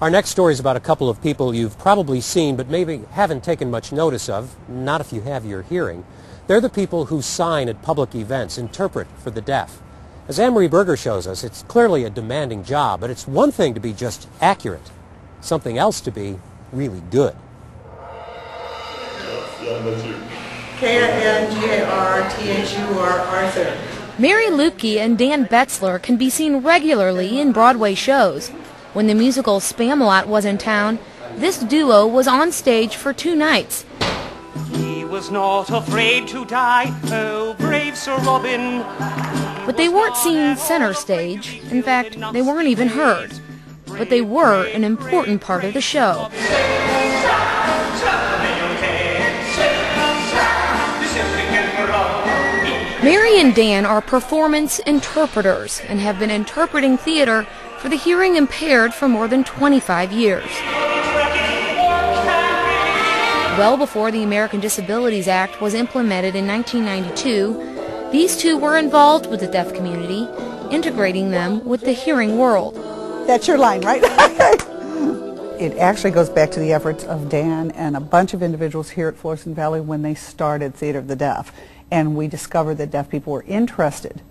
Our next story is about a couple of people you've probably seen but maybe haven't taken much notice of, not if you have your hearing. They're the people who sign at public events, interpret for the deaf. As Anne-Marie Berger shows us, it's clearly a demanding job, but it's one thing to be just accurate, something else to be really good. K-I-N-G-A-R-T-H-U-R, Arthur. Mary Leubke and Don Betzler can be seen regularly in Broadway shows. When the musical Spamalot was in town, this duo was on stage for 2 nights. He was not afraid to die, oh brave Sir Robin. But they weren't seen center stage. In fact, they weren't even heard. But they were an important part of the show. Mary and Dan are performance interpreters and have been interpreting theater for the hearing impaired for more than 25 years. Well before the American Disabilities Act was implemented in 1992, these two were involved with the deaf community, integrating them with the hearing world. That's your line, right? It actually goes back to the efforts of Dan and a bunch of individuals here at Florissant Valley when they started Theater of the Deaf. And we discovered that deaf people were interested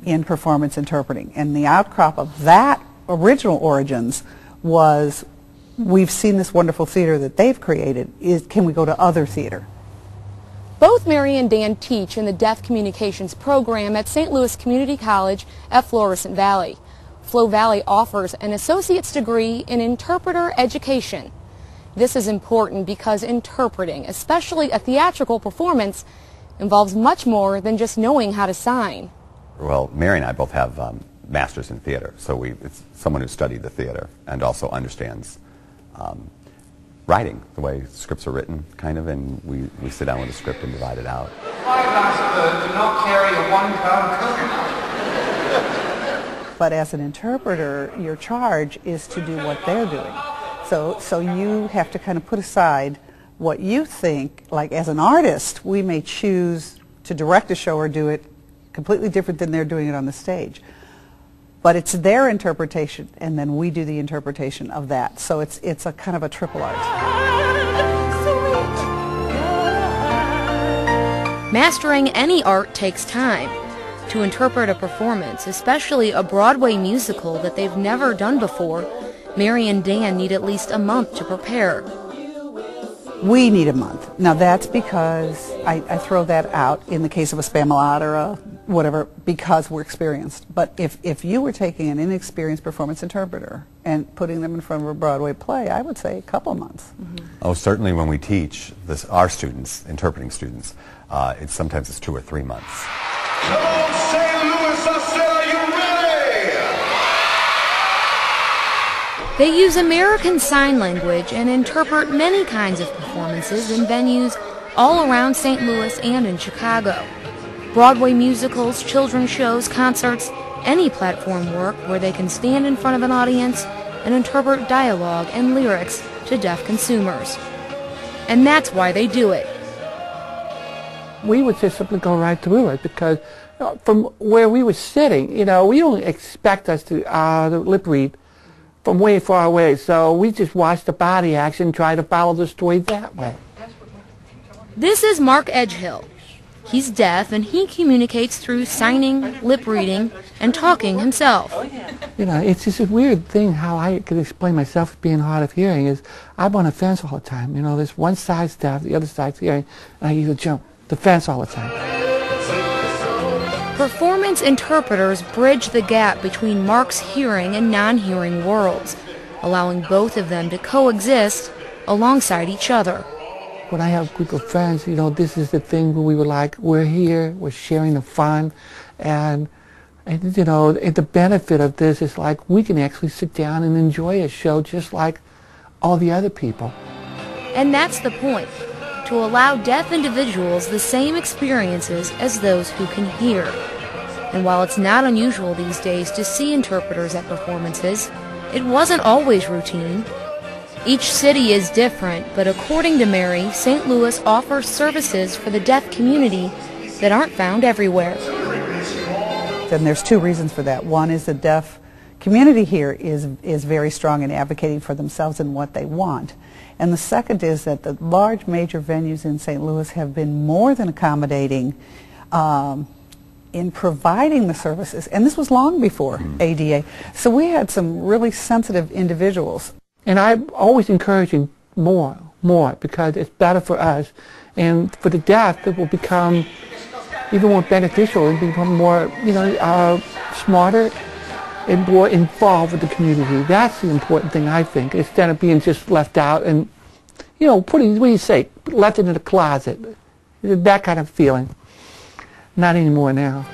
in performance interpreting. And the outcrop of that original origins was, we've seen this wonderful theater that they've created, can we go to other theater? Both Mary and Dan teach in the Deaf Communications program at St. Louis Community College at Florissant Valley. Flo Valley offers an associate's degree in interpreter education. This is important because interpreting, especially a theatrical performance, involves much more than just knowing how to sign. Well, Mary and I both have masters in theater, so it's someone who studied the theater and also understands writing, the way scripts are written, kind of, and we sit down with a script and divide it out. 5 ounces do not carry a 1-pound coconut. But as an interpreter, your charge is to do what they're doing. So you have to kind of put aside what you think. Like as an artist, we may choose to direct a show or do it completely different than they're doing it on the stage. But it's their interpretation, and then we do the interpretation of that. So it's a kind of a triple art. Mastering any art takes time. To interpret a performance, especially a Broadway musical that they've never done before, Mary and Dan need at least a month to prepare. We need a month. Now that's because I throw that out in the case of a Spamalot or a whatever, because we're experienced. But if you were taking an inexperienced performance interpreter and putting them in front of a Broadway play, I would say a couple of months. Mm-hmm. Oh, certainly when we teach our students, interpreting students, sometimes it's 2 or 3 months. Hello, St. Louis, I said, are you ready? They use American Sign Language and interpret many kinds of performances in venues all around St. Louis and in Chicago. Broadway musicals, children's shows, concerts, any platform work where they can stand in front of an audience and interpret dialogue and lyrics to deaf consumers. And that's why they do it. We would just simply go right through it because from where we were sitting, we don't expect us to lip read from way far away, so we just watch the body action and try to follow the story that way. This is Mark Edgehill. He's deaf and he communicates through signing, lip reading, and talking himself. It's just a weird thing how I could explain myself as being hard of hearing is I'm on a fence all the time. There's one side's deaf, the other side's hearing, and I either jump the fence all the time. Performance interpreters bridge the gap between Mark's hearing and non-hearing worlds, allowing both of them to coexist alongside each other. When I have a group of friends, this is the thing where we were like, we're here, we're sharing the fun, and the benefit of this is like we can actually sit down and enjoy a show just like all the other people. And that's the point, to allow deaf individuals the same experiences as those who can hear. And while it's not unusual these days to see interpreters at performances, it wasn't always routine. Each city is different, but according to Mary, St. Louis offers services for the deaf community that aren't found everywhere. And there's 2 reasons for that. One is the deaf community here is very strong in advocating for themselves and what they want. And the second is that the large major venues in St. Louis have been more than accommodating in providing the services, and this was long before ADA. So we had some really sensitive individuals. And I'm always encouraging more, because it's better for us. And for the deaf, it will become even more beneficial and become more, smarter and more involved with the community. That's the important thing, I think, instead of being just left out and, what do you say, left in the closet. That kind of feeling. Not anymore now.